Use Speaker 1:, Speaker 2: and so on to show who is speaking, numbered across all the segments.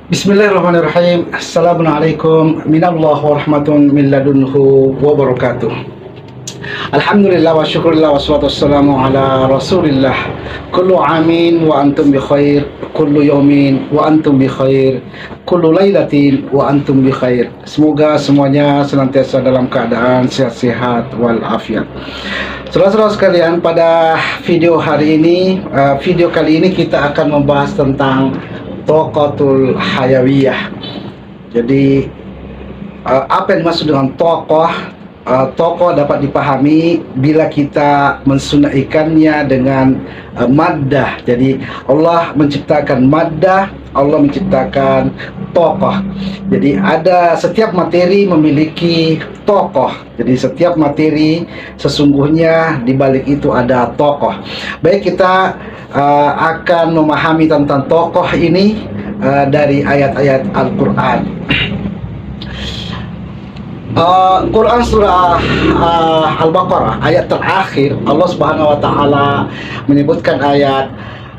Speaker 1: Bismillahirrahmanirrahim. Assalamualaikum minallah wa rahmatun min ladunhu wa barakatuh. Alhamdulillah wa syukurillah wa salatu wassalamu ala rasulillah. Kullu amin wa antum bi khair, kullu yawmin wa antum bi khair, kullu lailatin wa antum bi khair. Semoga semuanya senantiasa dalam keadaan sehat-sehat walafiat. Saudara-saudara sekalian, pada video hari ini, video kali ini kita akan membahas tentang Tokotul Hayawiyah. Jadi apa yang dimaksud dengan tokoh? Tokoh dapat dipahami bila kita mensunaikannya dengan maddah. Jadi Allah menciptakan maddah, Allah menciptakan tokoh. Jadi ada setiap materi memiliki tokoh. Jadi setiap materi sesungguhnya di balik itu ada tokoh. Baik, kita akan memahami tentang tokoh ini dari ayat-ayat Al-Quran. Quran surah Al-Baqarah ayat terakhir, Allah Subhanahu wa taala menyebutkan ayat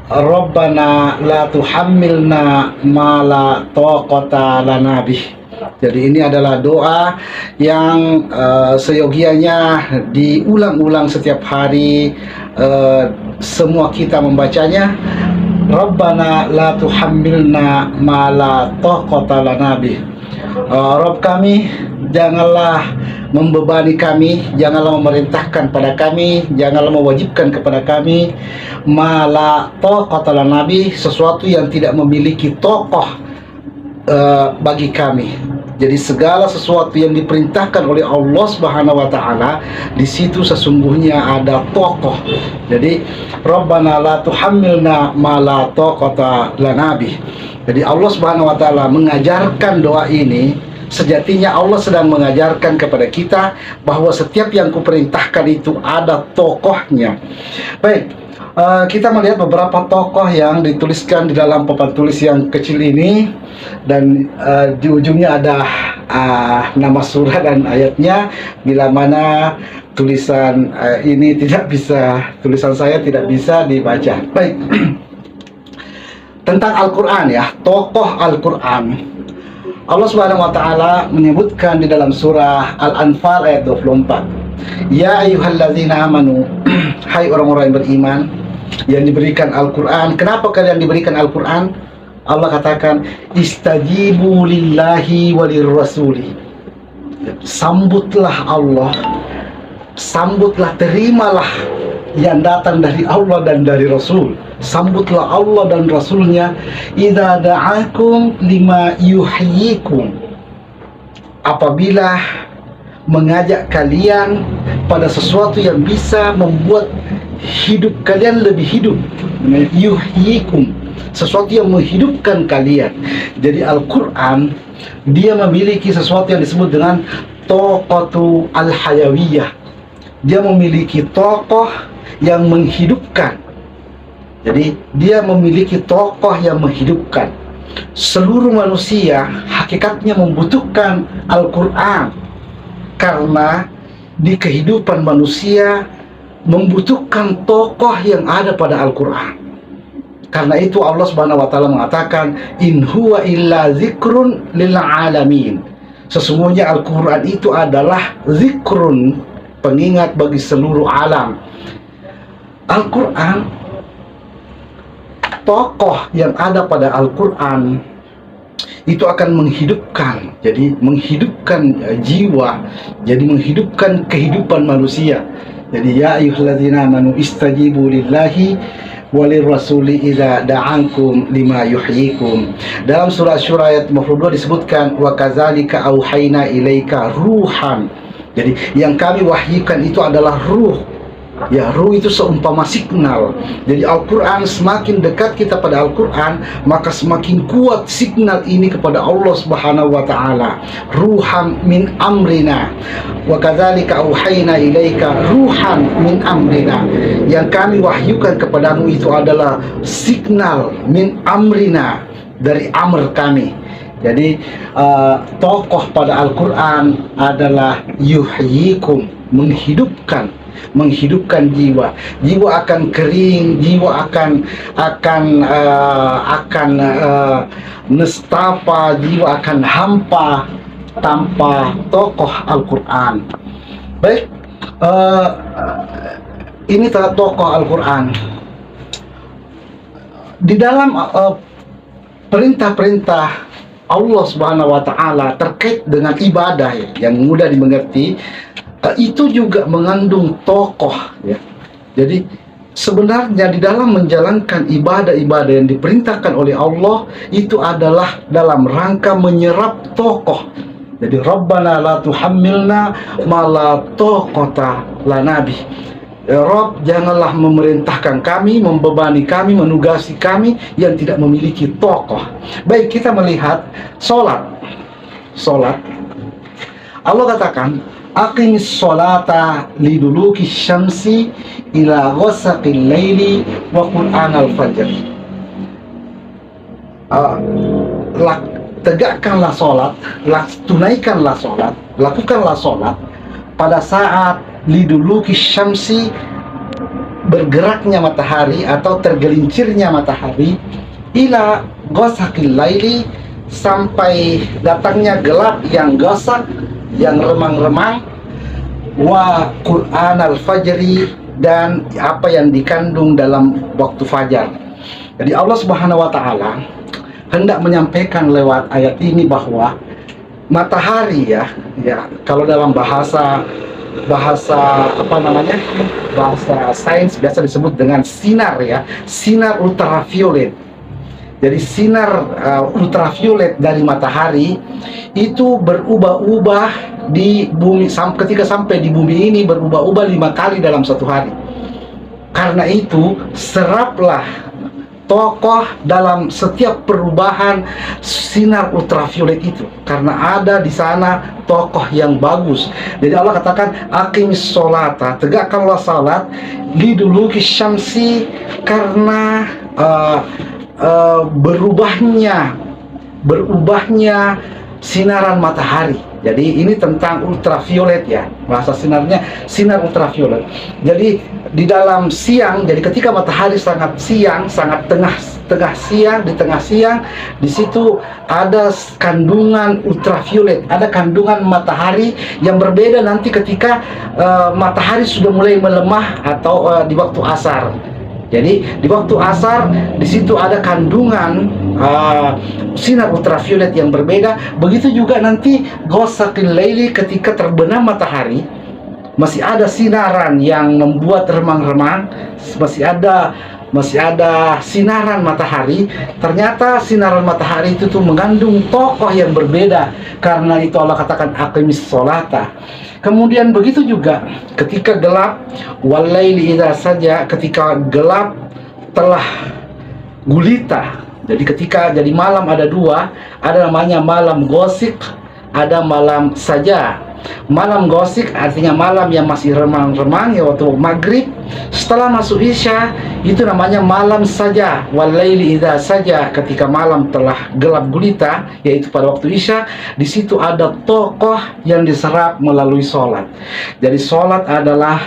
Speaker 1: Rabbana la tuhammilna ma la taqata lana bih. Jadi ini adalah doa yang seyogianya diulang-ulang setiap hari, semua kita membacanya. Rabbana la tuhammilna ma la taqata lana bih. Rabb kami, janganlah membebani kami, janganlah memerintahkan pada kami, janganlah mewajibkan kepada kami mala taqata lana bih, sesuatu yang tidak memiliki tokoh bagi kami. Jadi segala sesuatu yang diperintahkan oleh Allah Subhanahu wa taala, di situ sesungguhnya ada tokoh. Jadi Rabbana la tuhammilna ma la taqata lana bih. Jadi Allah Subhanahu wa taala mengajarkan doa ini, sejatinya Allah sedang mengajarkan kepada kita bahwa setiap yang kuperintahkan itu ada tokohnya. Baik, kita melihat beberapa tokoh yang dituliskan di dalam papan tulis yang kecil ini, dan di ujungnya ada nama surah dan ayatnya, bila mana tulisan ini tidak bisa, tulisan saya tidak bisa dibaca. Baik. Tentang Al-Quran, ya, tokoh Al-Quran, Allah Subhanahu wa taala menyebutkan di dalam surah Al-Anfal ayat 24. Ya ayyuhalladzina amanu, hai orang-orang yang beriman yang diberikan Al-Quran. Kenapa kalian diberikan Al-Quran? Allah katakan istajibu lillahi walir rasuli. Sambutlah Allah, sambutlah, terimalah yang datang dari Allah dan dari Rasul. Sambutlah Allah dan Rasulnya. Idza da'akum lima yuhyikum, apabila mengajak kalian pada sesuatu yang bisa membuat hidup kalian lebih hidup. Yuhyikum, sesuatu yang menghidupkan kalian. Jadi Al-Quran, dia memiliki sesuatu yang disebut dengan Toqatu Al-Hayawiyah. Dia memiliki tokoh yang menghidupkan. Jadi dia memiliki tokoh yang menghidupkan. Seluruh manusia hakikatnya membutuhkan Al-Quran, karena di kehidupan manusia membutuhkan tokoh yang ada pada Al-Quran. Karena itu Allah Subhanahu wa taala mengatakan in huwa illa zikrun lil alamin. Sesungguhnya Al-Quran itu adalah zikrun, pengingat bagi seluruh alam. Al-Quran, tokoh yang ada pada Al-Quran itu akan menghidupkan, jadi menghidupkan jiwa, jadi menghidupkan kehidupan manusia. Jadi ya ayyuhalladzina amanu istajibu lillahi walir rasuli idza da'ankum lima yuhyikum. Dalam surah Asy-Syura ayat 52 disebutkan wa kadzalika auhayna ilaika ruhan. Jadi yang kami wahyukan itu adalah ruh. Ya, ruh itu seumpama signal. Jadi Al-Quran, semakin dekat kita pada Al-Quran, maka semakin kuat signal ini kepada Allah Subhanahu wa taala. Ruhan min amrina. Wa kadzalika auhayna ilaika ruhan min amrina. Yang kami wahyukan kepadamu itu adalah signal min amrina, dari amr kami. Jadi tokoh pada Al-Quran adalah yuhyikum, menghidupkan. menghidupkan jiwa. Jiwa akan kering, jiwa akan nestapa, jiwa akan hampa tanpa tokoh Al-Quran. Baik, ini tokoh Al-Quran di dalam perintah-perintah Allah Subhanahu wa Ta'ala terkait dengan ibadah yang mudah dimengerti, itu juga mengandung tokoh ya. Jadi sebenarnya di dalam menjalankan ibadah-ibadah yang diperintahkan oleh Allah itu adalah dalam rangka menyerap tokoh. Jadi Rabbana la tuhammilna ma la taqata lana bih. Ya Rabb, janganlah memerintahkan kami, membebani kami, menugasi kami yang tidak memiliki tokoh. Baik, kita melihat sholat. Allah katakan, aqimis sholata liduluki syamsi ila ghasaqil laili wa qur'anal fajr. Tegakkanlah sholat, tunaikanlah sholat, lakukanlah sholat pada saat liduluki syamsi, bergeraknya matahari atau tergelincirnya matahari, ila ghasaqil laili, sampai datangnya gelap yang ghasak, yang remang-remang, wa qur'anal fajri, dan apa yang dikandung dalam waktu fajar. Jadi Allah Subhanahu wa Ta'ala hendak menyampaikan lewat ayat ini bahwa matahari ya kalau dalam bahasa sains biasa disebut dengan sinar ya, sinar ultraviolet. Jadi sinar ultraviolet dari matahari itu berubah-ubah di bumi, ketika sampai di bumi ini berubah-ubah 5 kali dalam satu hari. Karena itu seraplah tokoh dalam setiap perubahan sinar ultraviolet itu, karena ada di sana tokoh yang bagus. Jadi Allah katakan aqimis sholata, tegakkanlah salat, liduluki syamsi, karena berubahnya sinaran matahari. Jadi ini tentang ultraviolet ya, bahasa sinarnya sinar ultraviolet. Jadi di dalam siang, jadi ketika matahari sangat siang, sangat tengah siang, di tengah siang, di situ ada kandungan ultraviolet, ada kandungan matahari yang berbeda nanti ketika matahari sudah mulai melemah atau di waktu asar. Jadi di waktu asar di situ ada kandungan sinar ultraviolet yang berbeda. Begitu juga nanti ghasaqil laili, ketika terbenam matahari, masih ada sinaran yang membuat remang-remang, masih ada sinaran matahari. Ternyata sinaran matahari itu tuh mengandung tokoh yang berbeda. Karena itu Allah katakan aqimis sholata. Kemudian begitu juga ketika gelap, walaili idza saja, ketika gelap telah gulita. Jadi malam ada 2, ada namanya malam gosik, ada malam saja. Malam gosik artinya malam yang masih remang-remang ya, waktu maghrib. Setelah masuk isya itu namanya malam saja, walaili idza saja, ketika malam telah gelap gulita, yaitu pada waktu isya. Di situ ada tokoh yang diserap melalui sholat. Jadi sholat adalah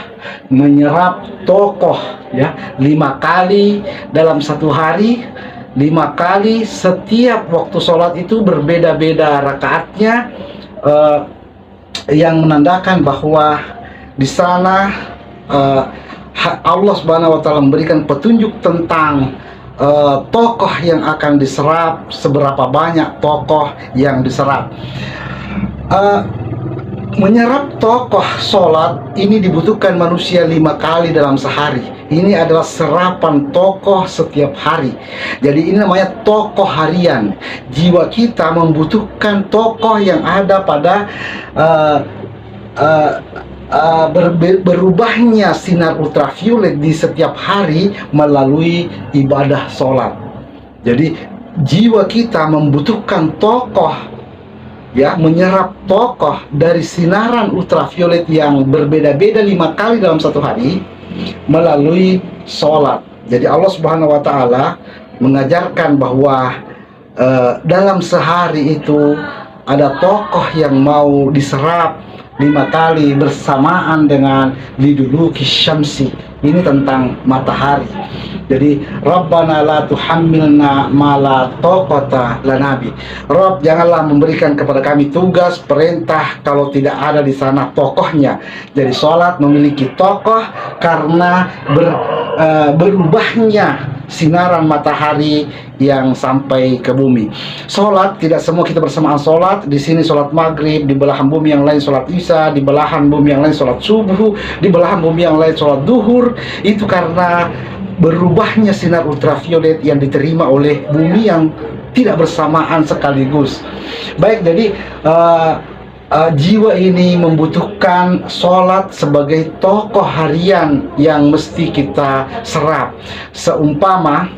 Speaker 1: menyerap tokoh ya, 5 kali dalam satu hari, 5 kali. Setiap waktu sholat itu berbeda-beda rakaatnya, yang menandakan bahwa di sana Allah Subhanahu wa Ta'ala memberikan petunjuk tentang tokoh yang akan diserap, seberapa banyak tokoh yang diserap. Menyerap tokoh sholat ini dibutuhkan manusia 5 kali dalam sehari. Ini adalah serapan tokoh setiap hari. Jadi ini namanya tokoh harian. Jiwa kita membutuhkan tokoh yang ada pada berubahnya sinar ultraviolet di setiap hari melalui ibadah sholat. Jadi jiwa kita membutuhkan tokoh ya, menyerap tokoh dari sinaran ultraviolet yang berbeda-beda 5 kali dalam satu hari melalui sholat. Jadi Allah Subhanahu wa Ta'ala mengajarkan bahwa dalam sehari itu ada tokoh yang mau diserap 5 kali bersamaan dengan liduluki syamsi. Ini tentang matahari. Jadi Rabbana la tuhammilna ma la taqata lana bi. Rabb, janganlah memberikan kepada kami tugas, perintah kalau tidak ada di sana tokohnya. Jadi sholat memiliki tokoh karena berubahnya sinaran matahari yang sampai ke bumi. Sholat tidak semua kita bersamaan sholat. Di sini sholat maghrib, di belahan bumi yang lain sholat isya, di belahan bumi yang lain sholat subuh, di belahan bumi yang lain sholat duhur. Itu karena berubahnya sinar ultraviolet yang diterima oleh bumi yang tidak bersamaan sekaligus. Baik, jadi jiwa ini membutuhkan sholat sebagai tokoh harian yang mesti kita serap. Seumpama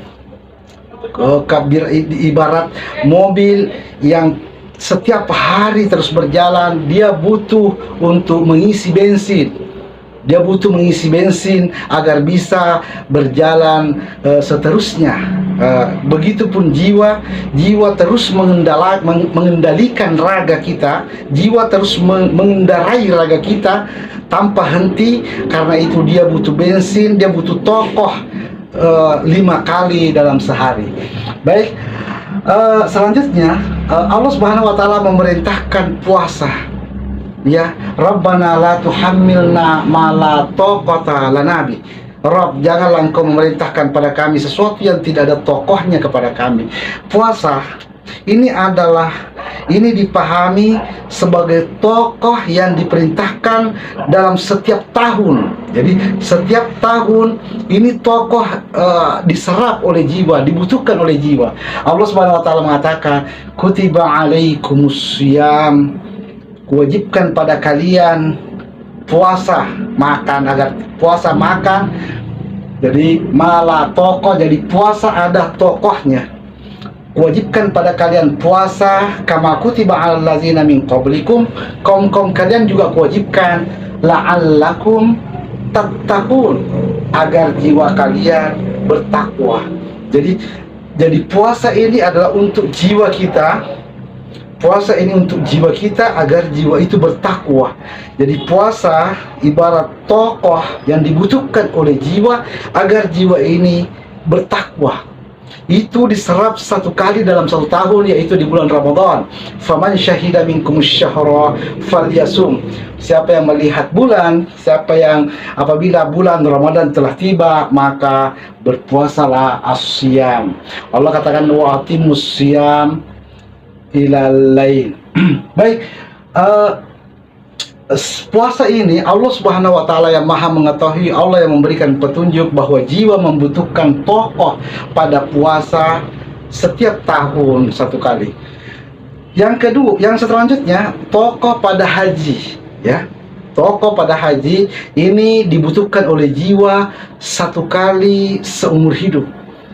Speaker 1: ibarat mobil yang setiap hari terus berjalan, dia butuh untuk mengisi bensin. Dia butuh mengisi bensin agar bisa berjalan seterusnya. Begitupun jiwa terus mengendalikan raga kita, jiwa terus mengendarai raga kita tanpa henti. Karena itu dia butuh bensin, dia butuh tokoh 5 kali dalam sehari. Baik, selanjutnya Allah Subhanahu wa taala memerintahkan puasa. Ya, Rabbana la tuhammilna ma la taqata lana bi. Rabb, janganlah engkau memerintahkan pada kami sesuatu yang tidak ada tokohnya kepada kami. Puasa ini dipahami sebagai tokoh yang diperintahkan dalam setiap tahun. Jadi setiap tahun ini tokoh diserap oleh jiwa, dibutuhkan oleh jiwa. Allah Subhanahu wa taala mengatakan, kutiba alaikumus syiyam, wajibkan pada kalian puasa makan, agar puasa makan. Jadi malah tokoh, jadi puasa ada tokohnya. Wajibkan pada kalian puasa kama kutiba alal ladzina min qablikum, kaum kalian juga kewajibkan la'allakum tattaqun, agar jiwa kalian bertakwa. Jadi puasa ini adalah untuk jiwa kita. Puasa ini untuk jiwa kita agar jiwa itu bertakwa. Jadi puasa ibarat tokoh yang dibutuhkan oleh jiwa agar jiwa ini bertakwa. Itu diserap 1 kali dalam 1 tahun, yaitu di bulan Ramadan. Faman syahida minkumus syahra falyasum. Siapa yang melihat bulan, siapa yang apabila bulan Ramadan telah tiba, maka berpuasalah as-syam. Allah katakan wa atimus syam ilal lail. Baik, puasa ini Allah Subhanahu wa taala yang Maha mengetahui, Allah yang memberikan petunjuk bahwa jiwa membutuhkan tokoh pada puasa setiap tahun 1 kali. Yang kedua, yang selanjutnya tokoh pada haji, ya. Tokoh pada haji ini dibutuhkan oleh jiwa 1 kali seumur hidup.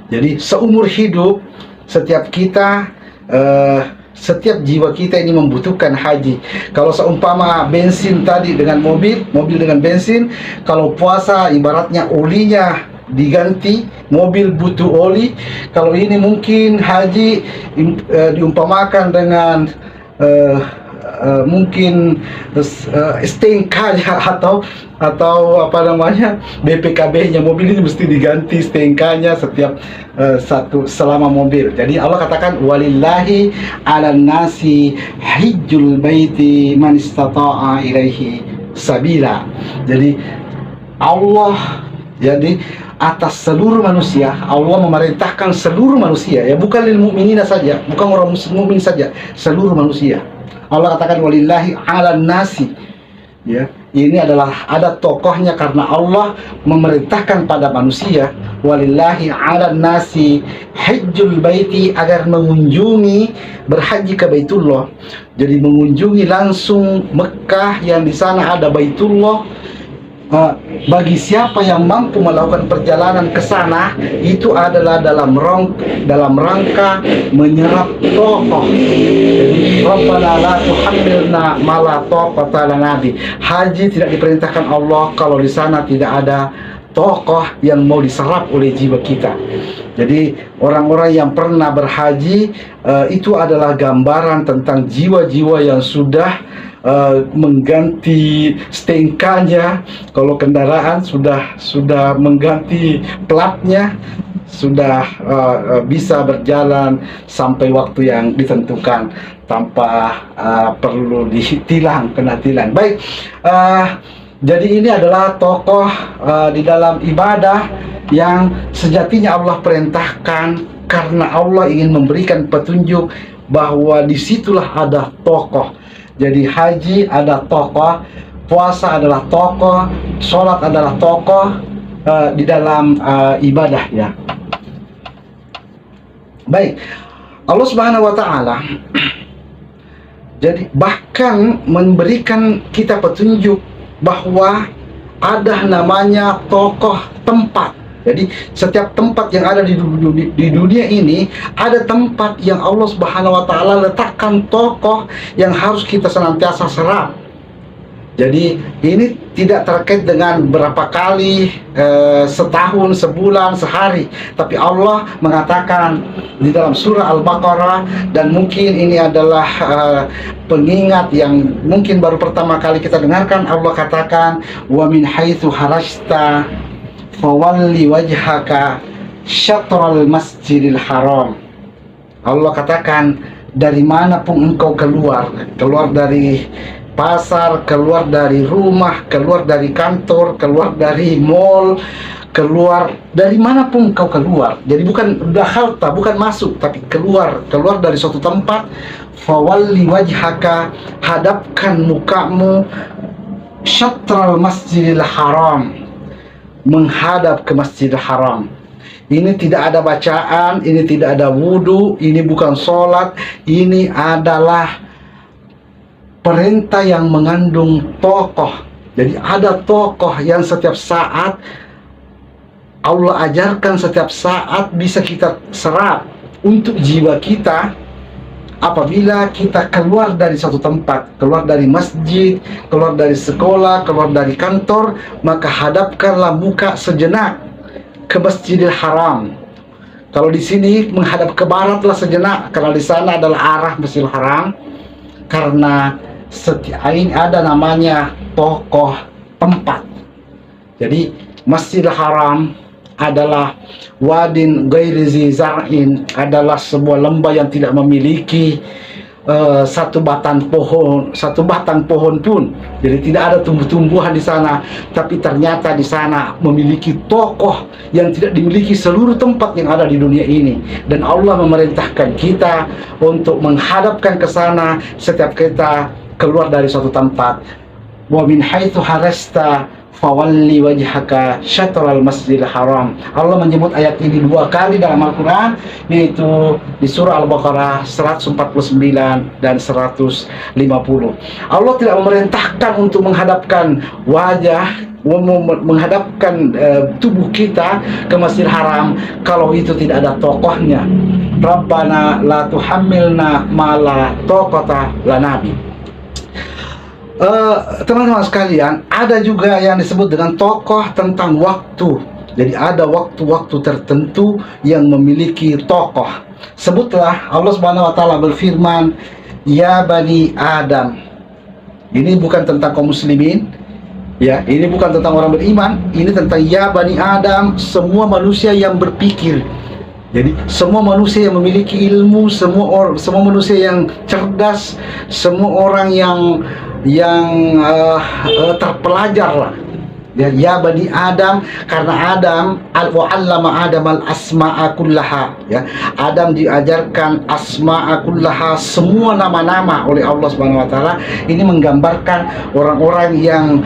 Speaker 1: Jadi seumur hidup setiap kita setiap jiwa kita ini membutuhkan haji. Kalau seumpama bensin tadi dengan mobil dengan bensin, kalau puasa ibaratnya olinya diganti, mobil butuh oli. Kalau ini mungkin haji diumpamakan dengan mungkin STNK-nya atau apa namanya BPKB-nya. Mobil ini mesti diganti STNK-nya setiap selama mobil. Jadi Allah katakan walillahi 'alan nasi hajjul baiti man istata'a ilaihi sabila. Jadi Allah, jadi atas seluruh manusia, Allah memerintahkan seluruh manusia, ya, bukan lil mukminina saja, bukan orang mukmin saja, seluruh manusia. Allah katakan walillahi 'alan nasi. Ya, ini adalah ada tokohnya karena Allah memerintahkan pada manusia walillahi 'alan nasi hajjul baiti, agar mengunjungi, berhaji ke Baitullah. Jadi mengunjungi langsung Mekah yang di sana ada Baitullah. Bagi siapa yang mampu melakukan perjalanan ke sana, itu adalah dalam rangka menyerap tokoh. Jadi Rabbana la tuhammilna ma la taqata lana bi. Haji tidak diperintahkan Allah kalau di sana tidak ada tokoh yang mau diserap oleh jiwa kita. Jadi orang-orang yang pernah berhaji itu adalah gambaran tentang jiwa-jiwa yang sudah mengganti stnk-nya, kalau kendaraan sudah mengganti platnya, sudah bisa berjalan sampai waktu yang ditentukan tanpa perlu ditilang, kena tilang. Baik, jadi ini adalah tokoh di dalam ibadah yang sejatinya Allah perintahkan karena Allah ingin memberikan petunjuk bahwa disitulah ada tokoh. Jadi haji ada tokoh, puasa adalah tokoh, sholat adalah tokoh di dalam ibadah ya. Baik, Allah Subhanahu wa Ta'ala jadi bahkan memberikan kita petunjuk bahwa ada namanya tokoh tempat. Jadi setiap tempat yang ada di dunia ini, ada tempat yang Allah Subhanahu wa Ta'ala letakkan tokoh yang harus kita senantiasa serap. Jadi ini tidak terkait dengan berapa kali, setahun, sebulan, sehari, tapi Allah mengatakan di dalam surah Al-Baqarah, dan mungkin ini adalah pengingat yang mungkin baru pertama kali kita dengarkan. Allah katakan, wa min haitsu harajta fawalli wajhaka syatral masjidil haram. Allah katakan, dari manapun engkau keluar dari pasar, keluar dari rumah, keluar dari kantor, keluar dari mall, keluar dari manapun kau keluar. Jadi bukan dakhalta, bukan masuk, tapi keluar dari suatu tempat. Fawalli wajhaka, hadapkan mukamu, syatral masjidil haram, menghadap ke Masjidil Haram. Ini tidak ada bacaan, ini tidak ada wudhu, ini bukan sholat, ini adalah perintah yang mengandung tokoh. Jadi ada tokoh yang setiap saat Allah ajarkan, setiap saat bisa kita serap untuk jiwa kita. Apabila kita keluar dari suatu tempat, keluar dari masjid, keluar dari sekolah, keluar dari kantor, maka hadapkanlah muka sejenak ke Masjidil Haram. Kalau di sini menghadap ke baratlah sejenak, karena di sana adalah arah Masjidil Haram. Karena ini ada namanya tokoh tempat. Jadi Masjidil Haram adalah wadin ghairi zi zar'in, adalah sebuah lembah yang tidak memiliki satu batang pohon pun. Jadi tidak ada tumbuh-tumbuhan di sana, tapi ternyata di sana memiliki tokoh yang tidak dimiliki seluruh tempat yang ada di dunia ini. Dan Allah memerintahkan kita untuk menghadapkan ke sana setiap kita keluar dari suatu tempat. Wa min haitsu harasta fawalli wajhaka syatral masjidil haram. Allah menyebut ayat ini dua kali dalam Al-Quran, yaitu di surah Al-Baqarah 149 dan 150. Allah tidak memerintahkan untuk menghadapkan wajah, menghadapkan tubuh kita ke Masjidil Haram kalau itu tidak ada tokohnya. Rabbana la tuhammilna ma la taqata lana bi. Teman-teman sekalian, ada juga yang disebut dengan tokoh tentang waktu. Jadi ada waktu-waktu tertentu yang memiliki tokoh. Sebutlah Allah Subhanahu wa Ta'ala berfirman, ya bani Adam. Ini bukan tentang kaum muslimin, ya, ini bukan tentang orang beriman, ini tentang ya bani Adam, semua manusia yang berpikir. Jadi semua manusia yang memiliki ilmu, semua manusia yang cerdas, semua orang yang terpelajar lah. Ya bani Adam, karena Adam wa'allama Adam al-asma'a kullaha, ya. Adam diajarkan asma'a kullaha, semua nama-nama oleh Allah Subhanahu wa Ta'ala. Ini menggambarkan orang-orang yang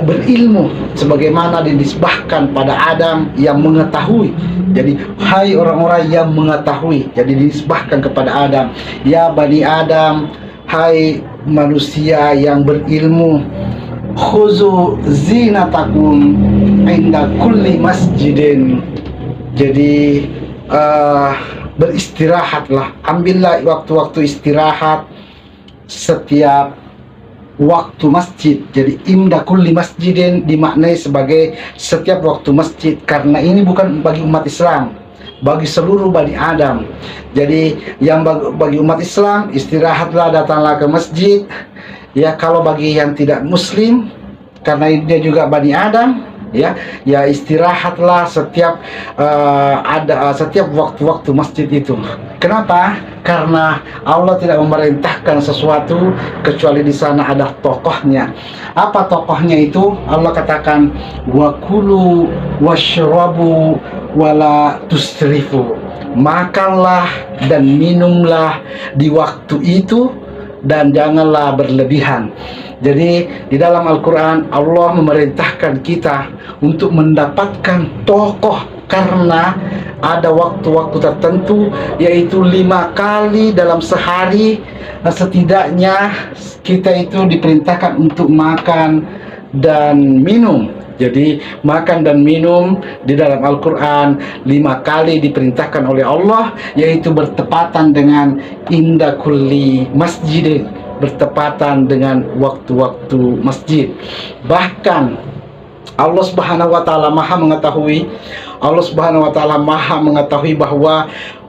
Speaker 1: berilmu, sebagaimana dinisbahkan pada Adam yang mengetahui. Jadi hai orang-orang yang mengetahui, jadi dinisbahkan kepada Adam. Ya bani Adam, hai manusia yang berilmu, khuzu zinatakum inda kulli masjidin. Jadi beristirahatlah, ambillah waktu-waktu istirahat setiap waktu masjid. Jadi inda kulli masjidin dimaknai sebagai setiap waktu masjid, karena ini bukan bagi umat Islam, bagi seluruh Bani Adam. Jadi yang bagi umat Islam, istirahatlah, datanglah ke masjid. Ya, kalau bagi yang tidak muslim, karena dia juga Bani Adam, ya istirahatlah setiap setiap waktu-waktu masjid itu. Kenapa? Karena Allah tidak memerintahkan sesuatu kecuali di sana ada tokohnya. Apa tokohnya itu? Allah katakan wa kulu washrabu wala tusrifu. Makanlah dan minumlah di waktu itu dan janganlah berlebihan. Jadi di dalam Al-Quran Allah memerintahkan kita untuk mendapatkan tokoh karena ada waktu-waktu tertentu, yaitu 5 kali dalam sehari setidaknya kita itu diperintahkan untuk makan dan minum. Jadi makan dan minum di dalam Al-Quran 5 kali diperintahkan oleh Allah, yaitu bertepatan dengan inda kulli masjidin, bertepatan dengan waktu-waktu masjid. Bahkan Allah Subhanahu wa taala Maha mengetahui bahwa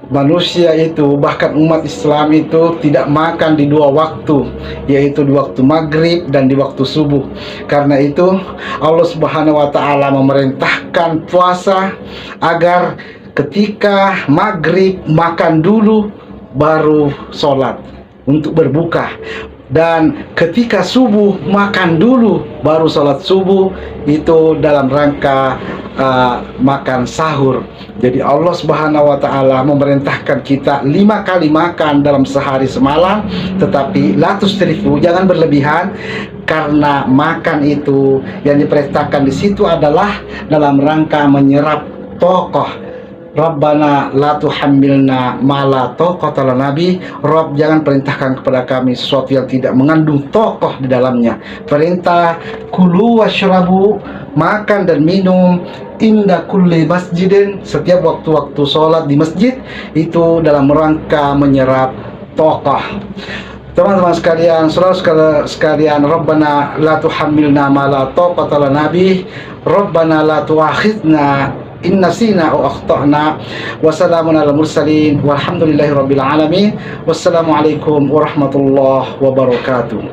Speaker 1: manusia itu, bahkan umat Islam itu tidak makan di 2 waktu, yaitu di waktu maghrib dan di waktu subuh. Karena itu Allah Subhanahu wa taala memerintahkan puasa agar ketika maghrib makan dulu baru sholat untuk berbuka, dan ketika subuh makan dulu baru sholat subuh, itu dalam rangka makan sahur. Jadi Allah Subhanahu wa taala memerintahkan kita 5 kali makan dalam sehari semalam, tetapi la tusrifu, jangan berlebihan, karena makan itu yang diperintahkan di situ adalah dalam rangka menyerap tokoh. Rabbana la tuhammilna ma la taqata lana nabi. Rabb, jangan perintahkan kepada kami sesuatu yang tidak mengandung tokoh di dalamnya. Perintah kulu washrabu, makan dan minum, inda kulli masjidin, setiap waktu-waktu sholat di masjid, itu dalam rangka menyerap tokoh. Teman-teman sekalian, saudara sekalian, Rabbana la tuhammilna ma la taqata lana nabi, Rabbana la tuakhidna in nasina aw akhtana. Wassalamun ala mursalin walhamdulillahi rabbil alamin. Wassalamualaikum warahmatullahi wabarakatuh.